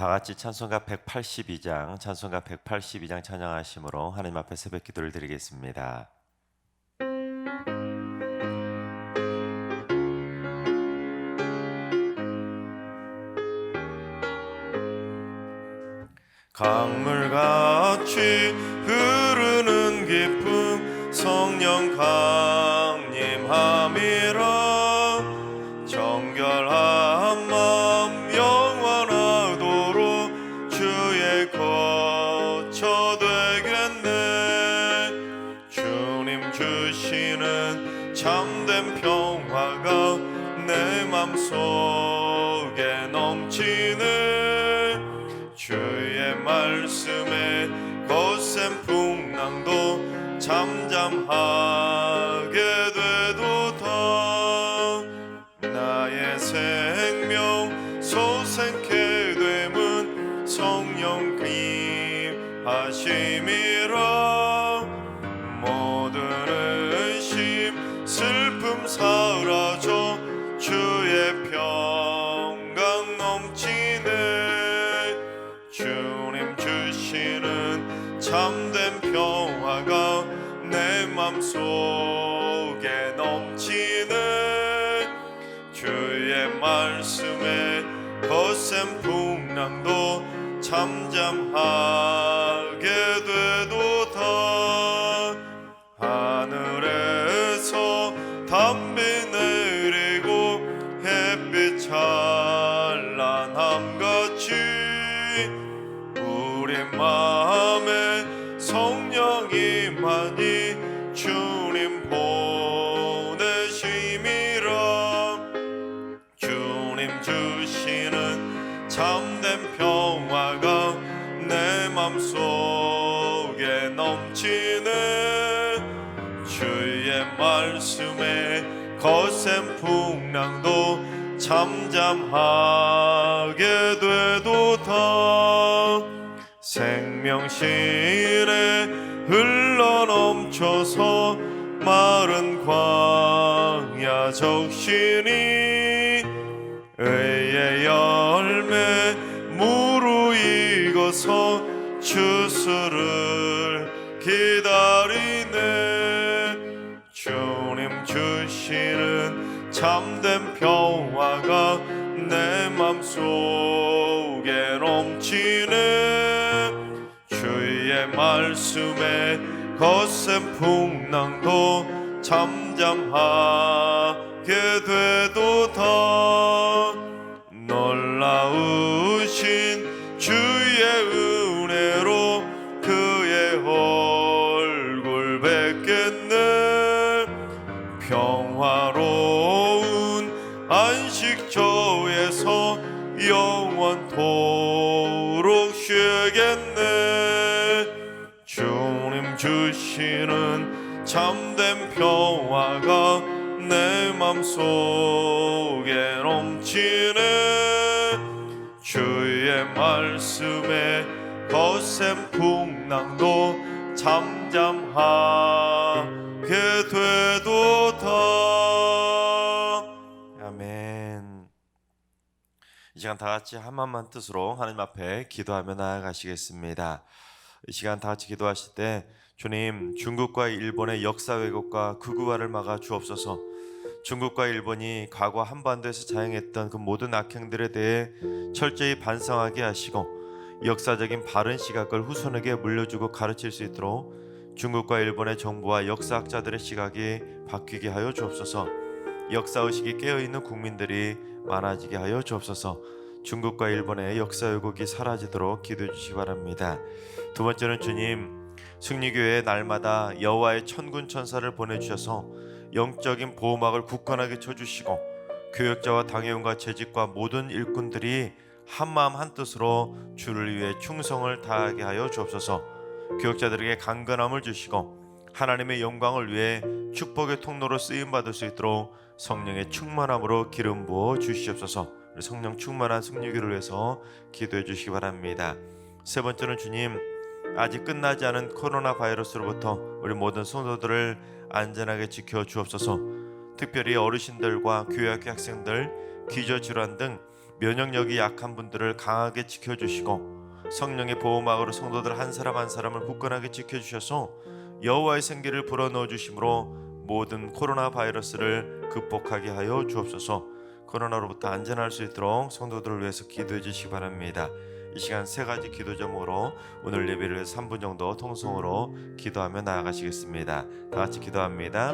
다 같이 찬송가 182장 찬양하심으로 하나님 앞에 새벽 기도를 드리겠습니다. 강물같이 흐르는 기쁨 성령 강림함이라 정결한 마음 영원하도록 주의 거처 되겠네. 주님 주시는 참된 평화가 내 맘속에 넘치네. 주의 말씀에 거센 풍랑도 잠잠하게 되도다. 나의 생명 소생케 됨은 성령 그리하심이라. 모든 의심 슬픔 사라져 주의 평강 넘치네. 주님 주시는 참된 평화가 내 맘속에 넘치네. 주의 말씀에 거센 풍랑도 잠잠하게 되도다. 하늘에서 담비 내리고 햇빛 찬란함같이 우리 마음에 성령이 많이 주님 보내심이라. 주님 주시는 참된 평화가 내 맘속에 넘치네. 주의 말씀에 거센 풍랑도 잠잠하게 되도다. 생명실에 흘러넘쳐서 마른 광야 적시니 의의 열매 무르익어서 주수를 기다리네. 주님 주시는 참된 평화가 내 맘속에 넘치네. 주의 말씀에 거센 풍랑도 잠잠하게 되도다. 놀라우신 주의 은혜로 그의 얼굴 뵙겠네. 평화로운 안식처에서 영원토록 쉬겠네. 주님 주시는 참된 평화가 내 맘속에 넘치네. 주의 말씀에 거센 풍랑도 잠잠하게 되도다. 아멘. 이 시간 다 같이 한마음만 뜻으로 하나님 앞에 기도하며 나아가시겠습니다. 이 시간 다 같이 기도하실 때 주님, 중국과 일본의 역사 왜곡과 극우화를 막아 주옵소서. 중국과 일본이 과거 한반도에서 자행했던 그 모든 악행들에 대해 철저히 반성하게 하시고 역사적인 바른 시각을 후손에게 물려주고 가르칠 수 있도록 중국과 일본의 정부와 역사학자들의 시각이 바뀌게 하여 주옵소서. 역사의식이 깨어있는 국민들이 많아지게 하여 주옵소서. 중국과 일본의 역사 왜곡이 사라지도록 기도해 주시기 바랍니다. 두 번째는 주님, 승리교회에 날마다 여호와의 천군 천사를 보내주셔서 영적인 보호막을 굳건하게 쳐주시고 교역자와 당회원과 재직과 모든 일꾼들이 한마음 한뜻으로 주를 위해 충성을 다하게 하여 주옵소서. 교역자들에게 강건함을 주시고 하나님의 영광을 위해 축복의 통로로 쓰임받을 수 있도록 성령의 충만함으로 기름 부어 주시옵소서. 성령 충만한 승리교를 위해서 기도해 주시기 바랍니다. 세 번째는 주님, 아직 끝나지 않은 코로나 바이러스로부터 우리 모든 성도들을 안전하게 지켜 주옵소서. 특별히 어르신들과 교회학교 학생들, 기저질환 등 면역력이 약한 분들을 강하게 지켜주시고 성령의 보호막으로 성도들 한 사람 한 사람을 굳건하게 지켜주셔서 여호와의 생기를 불어넣어 주심으로 모든 코로나 바이러스를 극복하게 하여 주옵소서. 코로나로부터 안전할 수 있도록 성도들을 위해서 기도해 주시기 바랍니다. 이 시간 세 가지 기도 제목으로 오늘 예배를 3분 정도 통성으로 기도하며 나아가시겠습니다. 다 같이 기도합니다.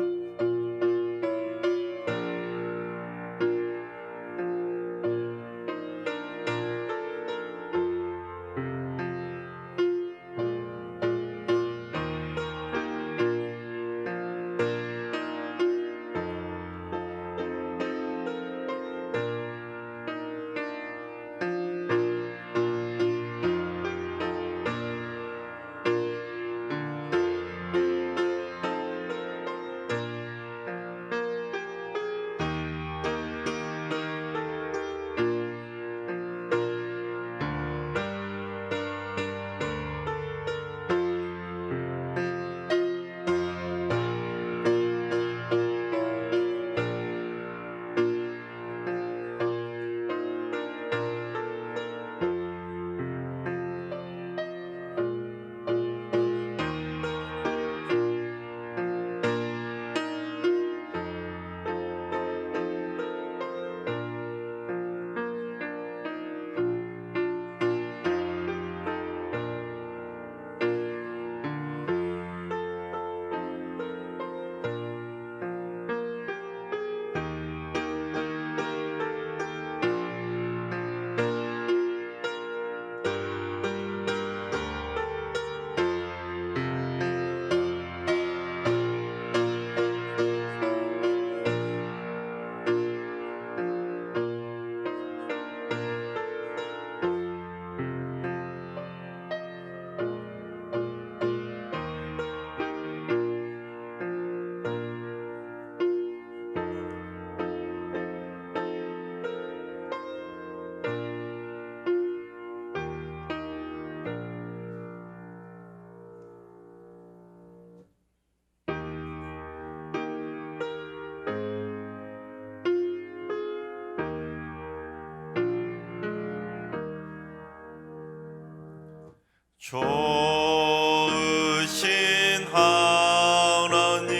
좋으신 하나님,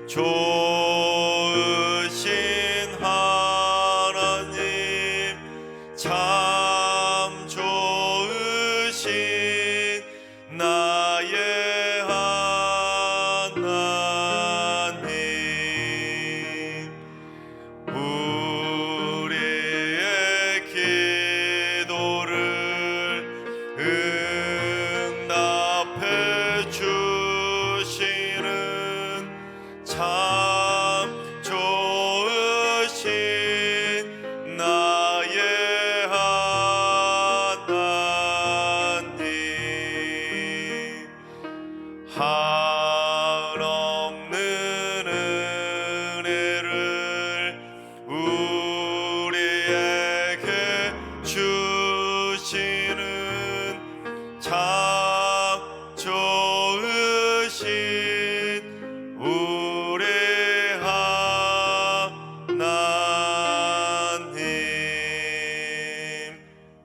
좋으신 하나님, 참 좋으신 나의 하나님, 우리의 기도를 응답해 주시는 참 좋으신 나의 하나님, 한없는 은혜를 우리에게 주시는 참 좋으신 우리 하나님.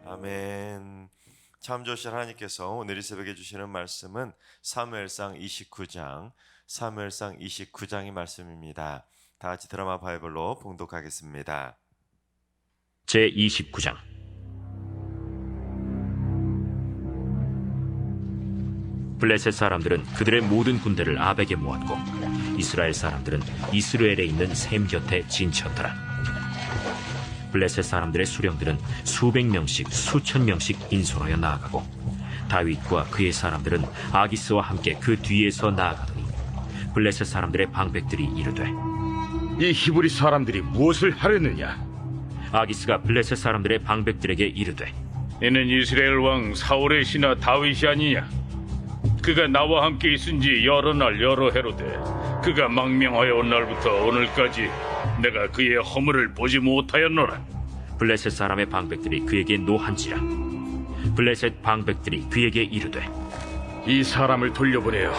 아멘. 참 좋으신 하나님께서 오늘 이 새벽에 주시는 말씀은 사무엘상 29장의 말씀입니다. 다 같이 드라마 바이블로 봉독하겠습니다. 제29장. 블레셋 사람들은 그들의 모든 군대를 아벡에 모았고 이스라엘 사람들은 이스라엘에 있는 셈 곁에 진쳤더라. 블레셋 사람들의 수령들은 수백 명씩 수천 명씩 인솔하여 나아가고 다윗과 그의 사람들은 아기스와 함께 그 뒤에서 나아가더니 블레셋 사람들의 방백들이 이르되 이 히브리 사람들이 무엇을 하려느냐? 아기스가 블레셋 사람들의 방백들에게 이르되 이는 이스라엘 왕 사울의 신하 다윗이 아니냐? 그가 나와 함께 있은 지 여러 날 여러 해로되 그가 망명하여 온 날부터 오늘까지 내가 그의 허물을 보지 못하였노라. 블레셋 사람의 방백들이 그에게 노한지라. 블레셋 방백들이 그에게 이르되 이 사람을 돌려보내어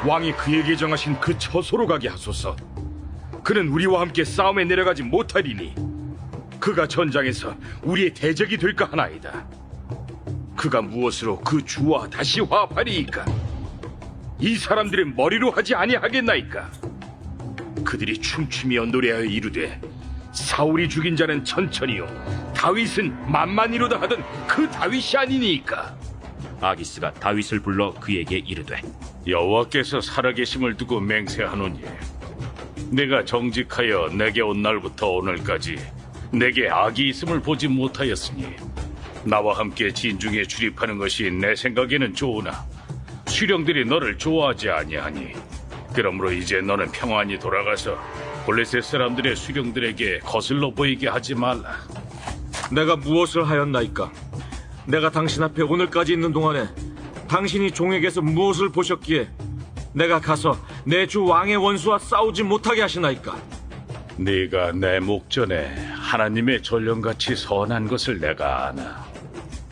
왕이 그에게 정하신 그 처소로 가게 하소서. 그는 우리와 함께 싸움에 내려가지 못하리니 그가 전장에서 우리의 대적이 될까 하나이다. 그가 무엇으로 그 주와 다시 화합하리이까? 이 사람들의 머리로 하지 아니하겠나이까? 그들이 춤추며 노래하여 이르되 사울이 죽인 자는 천천히요 다윗은 만만이로다 하던 그 다윗이 아니니까. 아기스가 다윗을 불러 그에게 이르되 여호와께서 살아계심을 두고 맹세하노니 내가 정직하여 내게 온 날부터 오늘까지 내게 악이 있음을 보지 못하였으니 나와 함께 진중에 출입하는 것이 내 생각에는 좋으나 수령들이 너를 좋아하지 아니하니 그러므로 이제 너는 평안히 돌아가서 블레셋 사람들의 수령들에게 거슬러 보이게 하지 말라. 내가 무엇을 하였나이까? 내가 당신 앞에 오늘까지 있는 동안에 당신이 종에게서 무엇을 보셨기에 내가 가서 내 주 왕의 원수와 싸우지 못하게 하시나이까? 네가 내 목전에 하나님의 전령같이 선한 것을 내가 아나.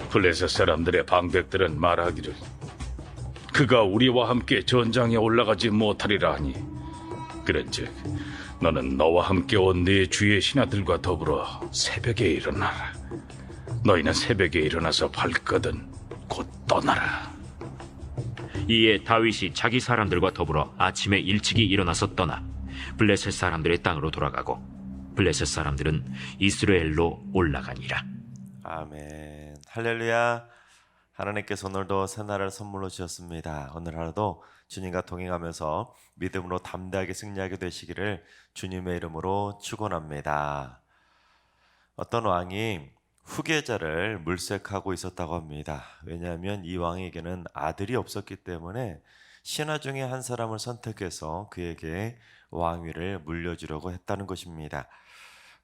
블레셋 사람들의 방백들은 말하기를 그가 우리와 함께 전장에 올라가지 못하리라 하니 그런즉 너는 너와 함께 온 네 주의 신하들과 더불어 새벽에 일어나라. 너희는 새벽에 일어나서 발거든 곧 떠나라. 이에 다윗이 자기 사람들과 더불어 아침에 일찍이 일어나서 떠나 블레셋 사람들의 땅으로 돌아가고 블레셋 사람들은 이스라엘로 올라가니라. 아멘. 할렐루야. 하나님께서 오늘도 새날을 선물로 주셨습니다. 오늘 하루도 주님과 동행하면서 믿음으로 담대하게 승리하게 되시기를 주님의 이름으로 축원합니다. 어떤 왕이 후계자를 물색하고 있었다고 합니다. 왜냐하면 이 왕에게는 아들이 없었기 때문에 신하 중에 한 사람을 선택해서 그에게 왕위를 물려주려고 했다는 것입니다.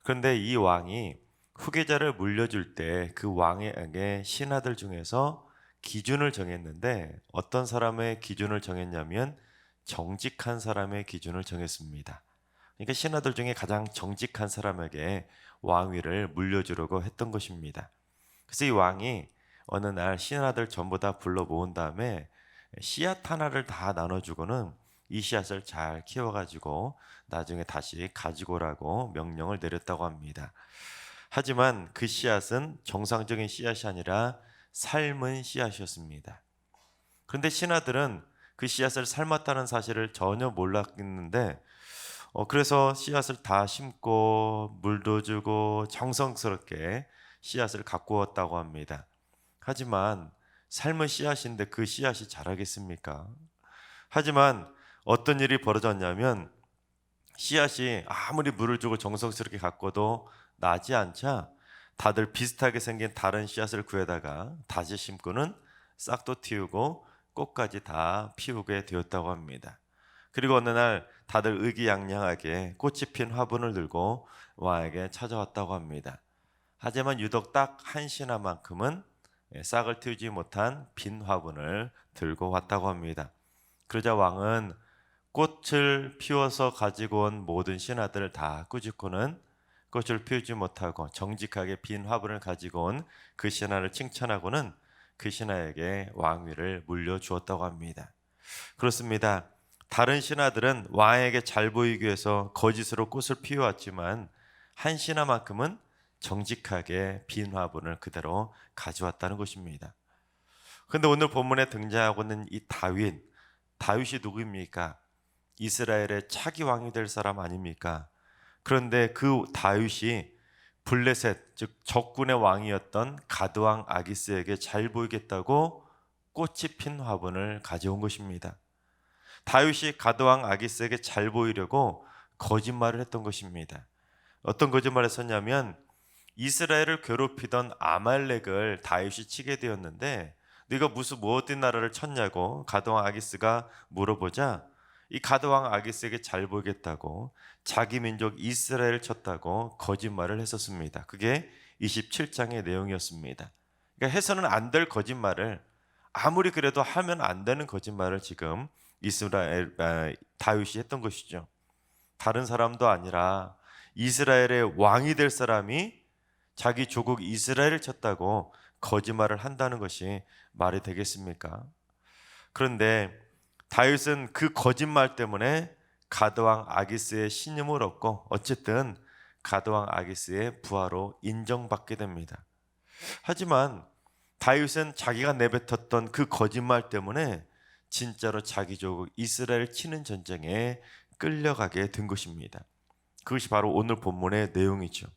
그런데 이 왕이 후계자를 물려줄 때 그 왕에게 신하들 중에서 기준을 정했는데 어떤 사람의 기준을 정했냐면 정직한 사람의 기준을 정했습니다. 그러니까 신하들 중에 가장 정직한 사람에게 왕위를 물려주려고 했던 것입니다. 그래서 이 왕이 어느 날 신하들 전부 다 불러 모은 다음에 씨앗 하나를 다 나눠주고는 이 씨앗을 잘 키워가지고 나중에 다시 가지고 오라고 명령을 내렸다고 합니다. 하지만 그 씨앗은 정상적인 씨앗이 아니라 삶은 씨앗이었습니다. 그런데 신하들은 그 씨앗을 삶았다는 사실을 전혀 몰랐는데 그래서 씨앗을 다 심고 물도 주고 정성스럽게 씨앗을 가꾸었다고 합니다. 하지만 삶은 씨앗인데 그 씨앗이 자라겠습니까? 하지만 어떤 일이 벌어졌냐면 씨앗이 아무리 물을 주고 정성스럽게 가꿔도 나지 않자 다들 비슷하게 생긴 다른 씨앗을 구해다가 다시 심고는 싹도 틔우고 꽃까지 다 피우게 되었다고 합니다. 그리고 어느 날 다들 의기양양하게 꽃이 핀 화분을 들고 왕에게 찾아왔다고 합니다. 하지만 유독 딱 한 신하만큼은 싹을 틔우지 못한 빈 화분을 들고 왔다고 합니다. 그러자 왕은 꽃을 피워서 가지고 온 모든 신하들을 다 꾸짖고는 꽃을 피우지 못하고 정직하게 빈 화분을 가지고 온 그 신하를 칭찬하고는 그 신하에게 왕위를 물려주었다고 합니다. 그렇습니다. 다른 신하들은 왕에게 잘 보이기 위해서 거짓으로 꽃을 피워왔지만 한 신하만큼은 정직하게 빈 화분을 그대로 가져왔다는 것입니다. 그런데 오늘 본문에 등장하고 있는 이 다윗이 누구입니까? 이스라엘의 차기 왕이 될 사람 아닙니까? 그런데 그 다윗이 블레셋 즉 적군의 왕이었던 가드왕 아기스에게 잘 보이겠다고 꽃이 핀 화분을 가져온 것입니다. 다윗이 가드왕 아기스에게 잘 보이려고 거짓말을 했던 것입니다. 어떤 거짓말을 했었냐면 이스라엘을 괴롭히던 아말렉을 다윗이 치게 되었는데 네가 무슨 어떤 나라를 쳤냐고 가드왕 아기스가 물어보자 이 가드왕 아기스에게 잘 보이겠다고 자기 민족 이스라엘을 쳤다고 거짓말을 했었습니다. 그게 27장의 내용이었습니다. 그러니까 해서는 안 될 거짓말을 아무리 그래도 하면 안 되는 거짓말을 지금 다윗이 했던 것이죠. 다른 사람도 아니라 이스라엘의 왕이 될 사람이 자기 조국 이스라엘을 쳤다고 거짓말을 한다는 것이 말이 되겠습니까? 그런데 다윗은 그 거짓말 때문에 가드왕 아기스의 신임을 얻고 어쨌든 가드왕 아기스의 부하로 인정받게 됩니다. 하지만 다윗은 자기가 내뱉었던 그 거짓말 때문에 진짜로 자기 조국 이스라엘 치는 전쟁에 끌려가게 된 것입니다. 그것이 바로 오늘 본문의 내용이죠.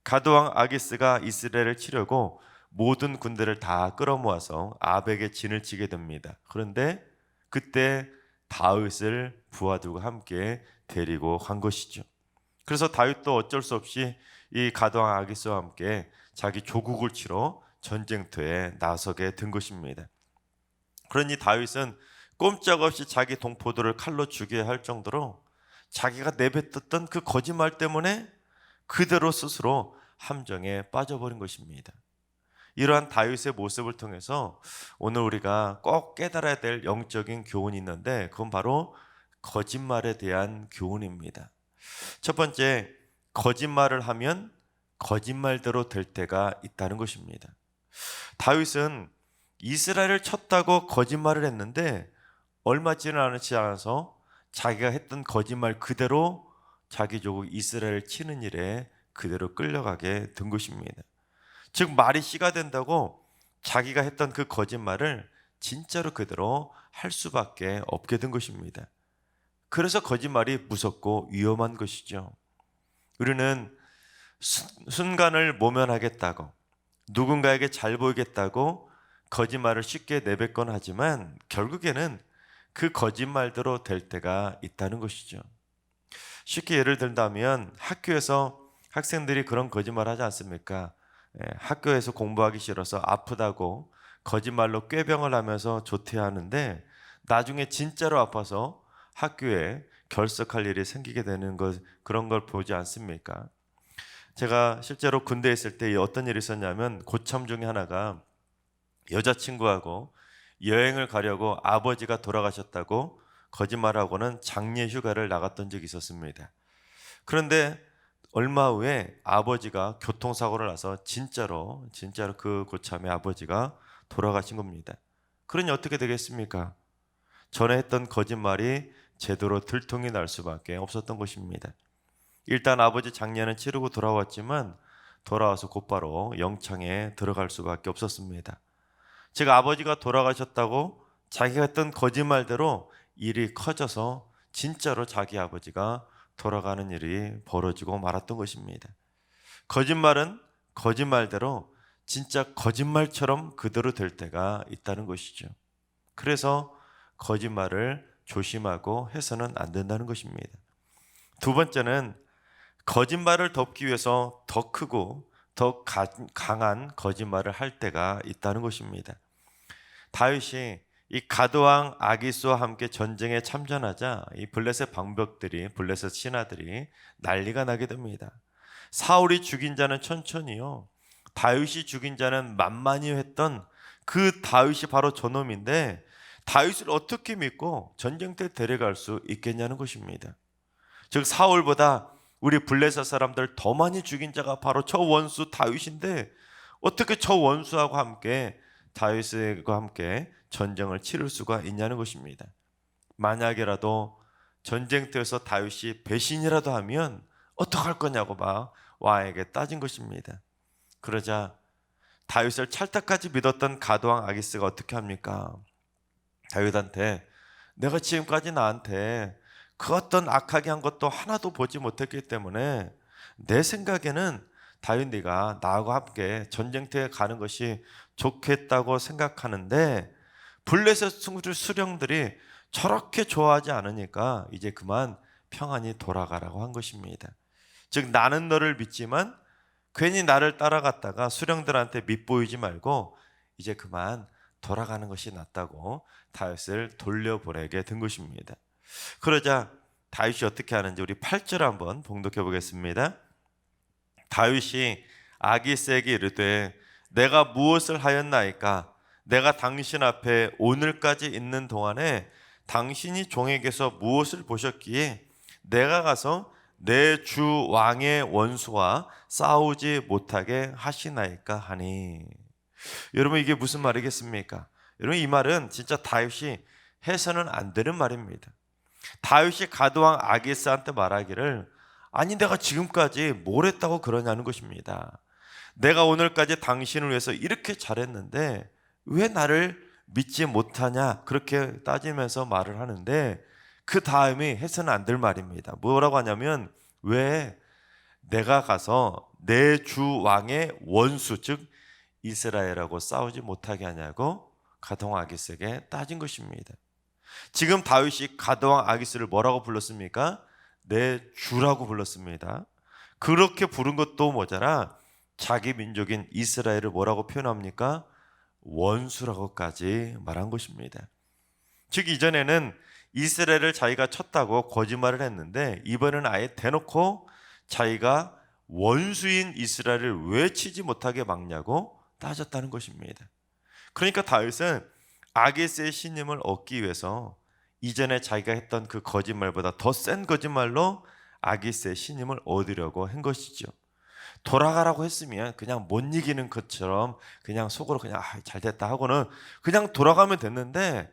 가드왕 아기스가 이스라엘을 치려고 모든 군대를 다 끌어모아서 아벡의 진을 치게 됩니다. 그런데 그때 다윗을 부하들과 함께 데리고 간 것이죠. 그래서 다윗도 어쩔 수 없이 이 가드왕 아기스와 함께 자기 조국을 치러 전쟁터에 나서게 된 것입니다. 그러니 다윗은 꼼짝없이 자기 동포들을 칼로 죽여야 할 정도로 자기가 내뱉었던 그 거짓말 때문에 그대로 스스로 함정에 빠져버린 것입니다. 이러한 다윗의 모습을 통해서 오늘 우리가 꼭 깨달아야 될 영적인 교훈이 있는데 그건 바로 거짓말에 대한 교훈입니다. 첫 번째, 거짓말을 하면 거짓말대로 될 때가 있다는 것입니다. 다윗은 이스라엘을 쳤다고 거짓말을 했는데 얼마 지나지 않아서 자기가 했던 거짓말 그대로 자기 조국 이스라엘을 치는 일에 그대로 끌려가게 된 것입니다. 즉 말이 씨가 된다고 자기가 했던 그 거짓말을 진짜로 그대로 할 수밖에 없게 된 것입니다. 그래서 거짓말이 무섭고 위험한 것이죠. 우리는 순간을 모면하겠다고 누군가에게 잘 보이겠다고 거짓말을 쉽게 내뱉곤 하지만 결국에는 그 거짓말대로 될 때가 있다는 것이죠. 쉽게 예를 들자면 학교에서 학생들이 그런 거짓말 하지 않습니까? 학교에서 공부하기 싫어서 아프다고 거짓말로 꾀병을 하면서 조퇴하는데 나중에 진짜로 아파서 학교에 결석할 일이 생기게 되는 것, 그런 걸 보지 않습니까? 제가 실제로 군대에 있을 때 어떤 일이 있었냐면 고참 중에 하나가 여자친구하고 여행을 가려고 아버지가 돌아가셨다고 거짓말하고는 장례 휴가를 나갔던 적이 있었습니다. 그런데 얼마 후에 아버지가 교통사고를 나서 진짜로 그 고참의 아버지가 돌아가신 겁니다. 그러니 어떻게 되겠습니까? 전에 했던 거짓말이 제대로 들통이 날 수밖에 없었던 것입니다. 일단 아버지 장례는 치르고 돌아왔지만 돌아와서 곧바로 영창에 들어갈 수밖에 없었습니다. 즉 아버지가 돌아가셨다고 자기가 했던 거짓말대로 일이 커져서 진짜로 자기 아버지가 돌아가는 일이 벌어지고 말았던 것입니다. 거짓말은 거짓말대로 진짜 거짓말처럼 그대로 될 때가 있다는 것이죠. 그래서 거짓말을 조심하고 해서는 안 된다는 것입니다. 두 번째는 거짓말을 덮기 위해서 더 크고 더 강한 거짓말을 할 때가 있다는 것입니다. 다윗이 이 가드왕 아기스와 함께 전쟁에 참전하자 이 블레셋 방벽들이, 블레셋 신하들이 난리가 나게 됩니다. 사울이 죽인 자는 천천히요, 다윗이 죽인 자는 만만히 했던 그 다윗이 바로 저놈인데 다윗을 어떻게 믿고 전쟁터에 데려갈 수 있겠냐는 것입니다. 즉 사울보다 우리 블레셋 사람들 더 많이 죽인 자가 바로 저 원수 다윗인데 어떻게 저 원수하고 함께 다윗과 함께 전쟁을 치를 수가 있냐는 것입니다. 만약에라도 전쟁터에서 다윗이 배신이라도 하면 어떡할 거냐고 막 왕에게 따진 것입니다. 그러자 다윗을 찰떡같이 믿었던 가드왕 아기스가 어떻게 합니까? 다윗한테 내가 지금까지 나한테 그 어떤 악하게 한 것도 하나도 보지 못했기 때문에 내 생각에는 다윗 네가 나하고 함께 전쟁터에 가는 것이 좋겠다고 생각하는데 블레셋 수령들이 저렇게 좋아하지 않으니까 이제 그만 평안히 돌아가라고 한 것입니다. 즉 나는 너를 믿지만 괜히 나를 따라갔다가 수령들한테 밉보이지 말고 이제 그만 돌아가는 것이 낫다고 다윗을 돌려보내게 된 것입니다. 그러자 다윗이 어떻게 하는지 우리 8절 한번 봉독해 보겠습니다. 다윗이 아기스에게 이르되 내가 무엇을 하였나이까? 내가 당신 앞에 오늘까지 있는 동안에 당신이 종에게서 무엇을 보셨기에 내가 가서 내 주 왕의 원수와 싸우지 못하게 하시나이까 하니. 여러분 이게 무슨 말이겠습니까? 여러분 이 말은 진짜 다윗이 해서는 안 되는 말입니다. 다윗이 가드왕 아기스한테 말하기를 아니 내가 지금까지 뭘 했다고 그러냐는 것입니다. 내가 오늘까지 당신을 위해서 이렇게 잘했는데 왜 나를 믿지 못하냐 그렇게 따지면서 말을 하는데 그 다음이 해서는 안 될 말입니다. 뭐라고 하냐면 왜 내가 가서 내 주 왕의 원수 즉 이스라엘하고 싸우지 못하게 하냐고 가드왕 아기스에게 따진 것입니다. 지금 다윗이 가드왕 아기스를 뭐라고 불렀습니까? 내 주라고 불렀습니다. 그렇게 부른 것도 모자라 자기 민족인 이스라엘을 뭐라고 표현합니까? 원수라고까지 말한 것입니다. 즉 이전에는 이스라엘을 자기가 쳤다고 거짓말을 했는데 이번에는 아예 대놓고 자기가 원수인 이스라엘을 왜 치지 못하게 막냐고 따졌다는 것입니다. 그러니까 다윗은 아기스의 신임을 얻기 위해서 이전에 자기가 했던 그 거짓말보다 더 센 거짓말로 아기스의 신임을 얻으려고 한 것이죠. 돌아가라고 했으면 그냥 못 이기는 것처럼 그냥 속으로 그냥 잘됐다 하고는 그냥 돌아가면 됐는데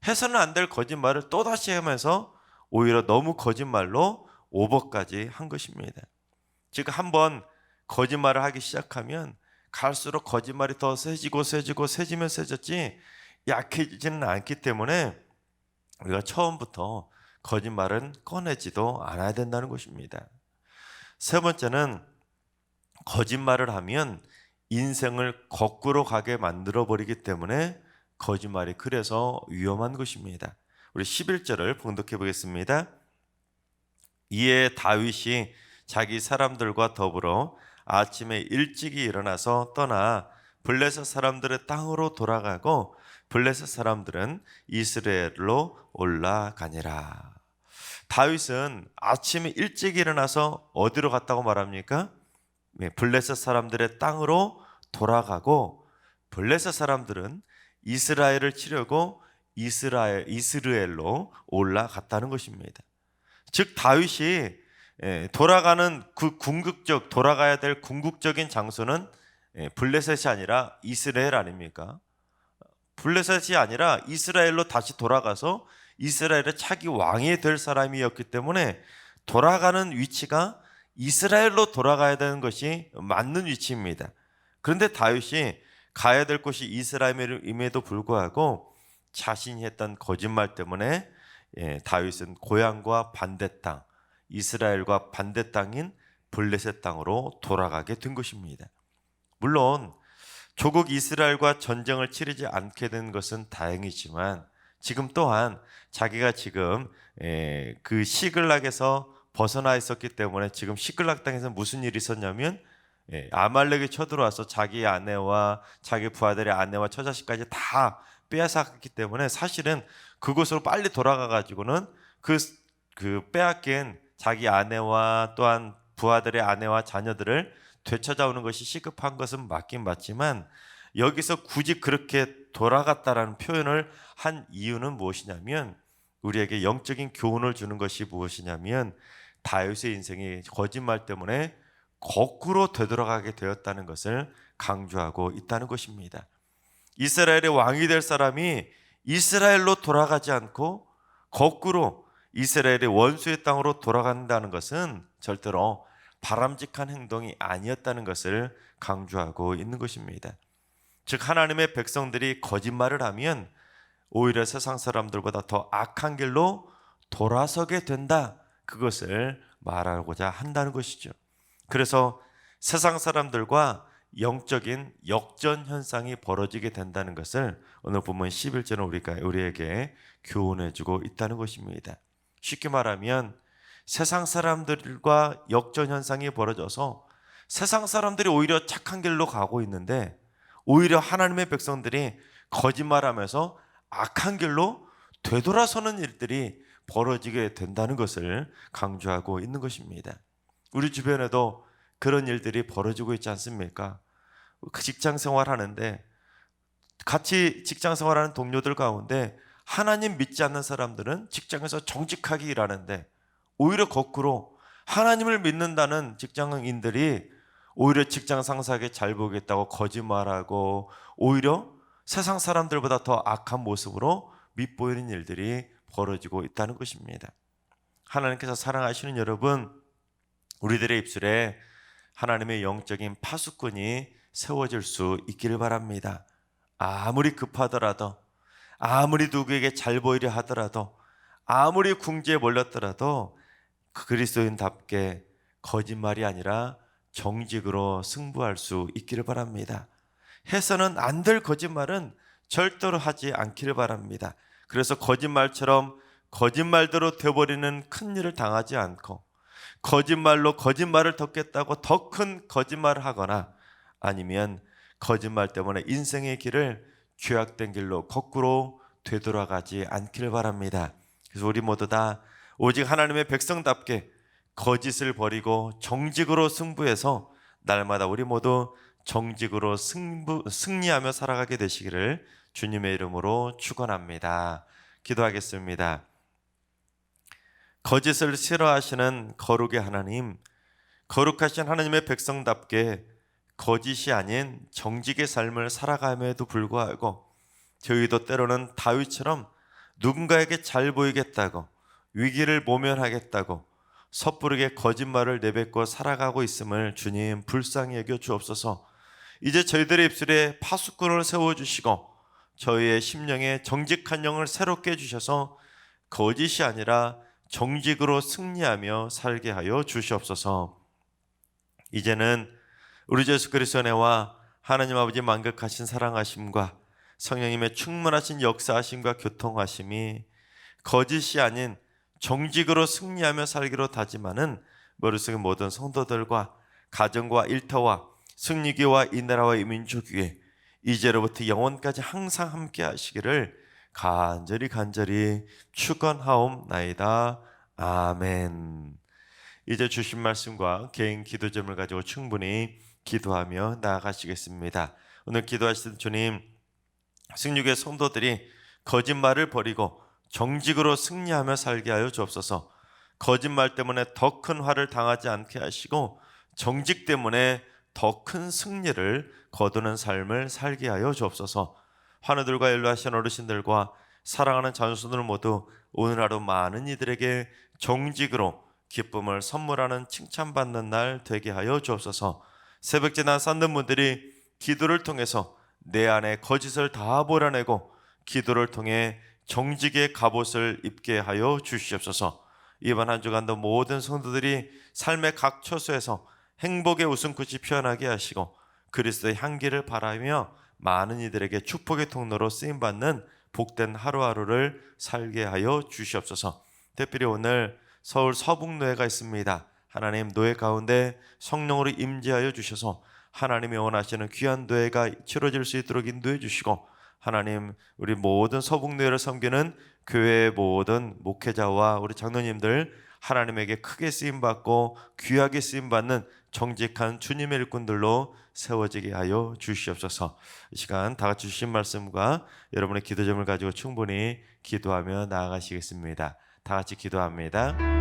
해서는 안 될 거짓말을 또다시 하면서 오히려 너무 거짓말로 오버까지 한 것입니다. 즉 한번 거짓말을 하기 시작하면 갈수록 거짓말이 더 세지고 세지면 세졌지 약해지지는 않기 때문에 우리가 처음부터 거짓말은 꺼내지도 않아야 된다는 것입니다. 세 번째는 거짓말을 하면 인생을 거꾸로 가게 만들어버리기 때문에 거짓말이 그래서 위험한 것입니다. 우리 11절을 봉독해 보겠습니다. 이에 다윗이 자기 사람들과 더불어 아침에 일찍이 일어나서 떠나 블레셋 사람들의 땅으로 돌아가고 블레셋 사람들은 이스라엘로 올라가니라. 다윗은 아침에 일찍 일어나서 어디로 갔다고 말합니까? 블레셋 사람들의 땅으로 돌아가고 블레셋 사람들은 이스라엘을 치려고 이스라엘로 올라갔다는 것입니다. 즉 다윗이 돌아가는 그 돌아가야 될 궁극적인 장소는 블레셋이 아니라 이스라엘 아닙니까? 블레셋이 아니라 이스라엘로 다시 돌아가서 이스라엘의 차기 왕이 될 사람이었기 때문에 돌아가는 위치가 이스라엘로 돌아가야 되는 것이 맞는 위치입니다. 그런데 다윗이 가야 될 곳이 이스라엘임에도 불구하고 자신이 했던 거짓말 때문에 다윗은 고향과 반대 땅, 이스라엘과 반대 땅인 블레셋 땅으로 돌아가게 된 것입니다. 물론 조국 이스라엘과 전쟁을 치르지 않게 된 것은 다행이지만 지금 또한 자기가 지금 그 시글락에서 벗어나 있었기 때문에 지금 시글락 땅에서 무슨 일이 있었냐면 아말렉이 쳐들어와서 자기 아내와 자기 부하들의 아내와 처자식까지 다 빼앗았기 때문에 사실은 그곳으로 빨리 돌아가 가지고는 그 빼앗긴 자기 아내와 또한 부하들의 아내와 자녀들을 되찾아오는 것이 시급한 것은 맞긴 맞지만 여기서 굳이 그렇게 돌아갔다라는 표현을 한 이유는 무엇이냐면 우리에게 영적인 교훈을 주는 것이 무엇이냐면 다윗의 인생이 거짓말 때문에 거꾸로 되돌아가게 되었다는 것을 강조하고 있다는 것입니다. 이스라엘의 왕이 될 사람이 이스라엘로 돌아가지 않고 거꾸로 이스라엘의 원수의 땅으로 돌아간다는 것은 절대로 바람직한 행동이 아니었다는 것을 강조하고 있는 것입니다. 즉 하나님의 백성들이 거짓말을 하면 오히려 세상 사람들보다 더 악한 길로 돌아서게 된다. 그것을 말하고자 한다는 것이죠. 그래서 세상 사람들과 영적인 역전 현상이 벌어지게 된다는 것을 오늘 본문 11절은 우리에게 교훈해주고 있다는 것입니다. 쉽게 말하면 세상 사람들과 역전 현상이 벌어져서 세상 사람들이 오히려 착한 길로 가고 있는데 오히려 하나님의 백성들이 거짓말하면서 악한 길로 되돌아서는 일들이 벌어지게 된다는 것을 강조하고 있는 것입니다. 우리 주변에도 그런 일들이 벌어지고 있지 않습니까? 그 직장 생활하는데 같이 직장 생활하는 동료들 가운데 하나님 믿지 않는 사람들은 직장에서 정직하게 일하는데 오히려 거꾸로 하나님을 믿는다는 직장인들이 오히려 직장 상사에게 잘 보겠다고 거짓말하고 오히려 세상 사람들보다 더 악한 모습으로 밉보이는 일들이 벌어지고 있다는 것입니다. 하나님께서 사랑하시는 여러분, 우리들의 입술에 하나님의 영적인 파수꾼이 세워질 수 있기를 바랍니다. 아무리 급하더라도, 아무리 누구에게 잘 보이려 하더라도, 아무리 궁지에 몰렸더라도 그리스도인답게 거짓말이 아니라 정직으로 승부할 수 있기를 바랍니다. 해서는 안 될 거짓말은 절대로 하지 않기를 바랍니다. 그래서 거짓말처럼 거짓말대로 되어버리는 큰 일을 당하지 않고 거짓말로 거짓말을 덮겠다고 더 큰 거짓말을 하거나 아니면 거짓말 때문에 인생의 길을 죄악된 길로 거꾸로 되돌아가지 않기를 바랍니다. 그래서 우리 모두 다 오직 하나님의 백성답게 거짓을 버리고 정직으로 승부해서 날마다 우리 모두 정직으로 승리하며 살아가게 되시기를 주님의 이름으로 축원합니다. 기도하겠습니다. 거짓을 싫어하시는 거룩의 하나님, 거룩하신 하나님의 백성답게 거짓이 아닌 정직의 삶을 살아감에도 불구하고 저희도 때로는 다윗처럼 누군가에게 잘 보이겠다고 위기를 모면하겠다고 섣부르게 거짓말을 내뱉고 살아가고 있음을 주님 불쌍히 여겨 주옵소서. 이제 저희들의 입술에 파수꾼을 세워주시고 저희의 심령에 정직한 영을 새롭게 해주셔서 거짓이 아니라 정직으로 승리하며 살게 하여 주시옵소서. 이제는 우리 주 예수 그리스도의 은혜와 하나님 아버지 만극하신 사랑하심과 성령님의 충만하신 역사하심과 교통하심이 거짓이 아닌 정직으로 승리하며 살기로 다짐하는 머릿속의 모든 성도들과 가정과 일터와 승리교와 이 나라와 이 민족 위에 이제로부터 영원까지 항상 함께 하시기를 간절히 축원하옵나이다. 아멘. 이제 주신 말씀과 개인 기도점을 가지고 충분히 기도하며 나아가시겠습니다. 오늘 기도하시던 주님, 승리교회 성도들이 거짓말을 버리고 정직으로 승리하며 살게 하여 주옵소서. 거짓말 때문에 더 큰 화를 당하지 않게 하시고 정직 때문에 더 큰 승리를 거두는 삶을 살게 하여 주옵소서. 환우들과 연로하신 어르신들과 사랑하는 자녀들 모두 오늘 하루 많은 이들에게 정직으로 기쁨을 선물하는 칭찬받는 날 되게 하여 주옵소서. 새벽제단 쌓는 분들이 기도를 통해서 내 안에 거짓을 다 몰아내고 기도를 통해 정직의 갑옷을 입게 하여 주시옵소서. 이번 한 주간도 모든 성도들이 삶의 각 처소에서 행복의 웃음꽃이 피어나게 하시고 그리스도의 향기를 바라며 많은 이들에게 축복의 통로로 쓰임받는 복된 하루하루를 살게 하여 주시옵소서. 특별히 오늘 서울 서북노회가 있습니다. 하나님, 노회 가운데 성령으로 임재하여 주셔서 하나님이 원하시는 귀한 노회가 치러질 수 있도록 인도해 주시고 하나님, 우리 모든 서북노회를 섬기는 교회의 모든 목회자와 우리 장로님들 하나님에게 크게 쓰임받고 귀하게 쓰임받는 정직한 주님의 일꾼들로 세워지게 하여 주시옵소서. 이 시간 다 같이 주신 말씀과 여러분의 기도점을 가지고 충분히 기도하며 나아가시겠습니다. 다 같이 기도합니다.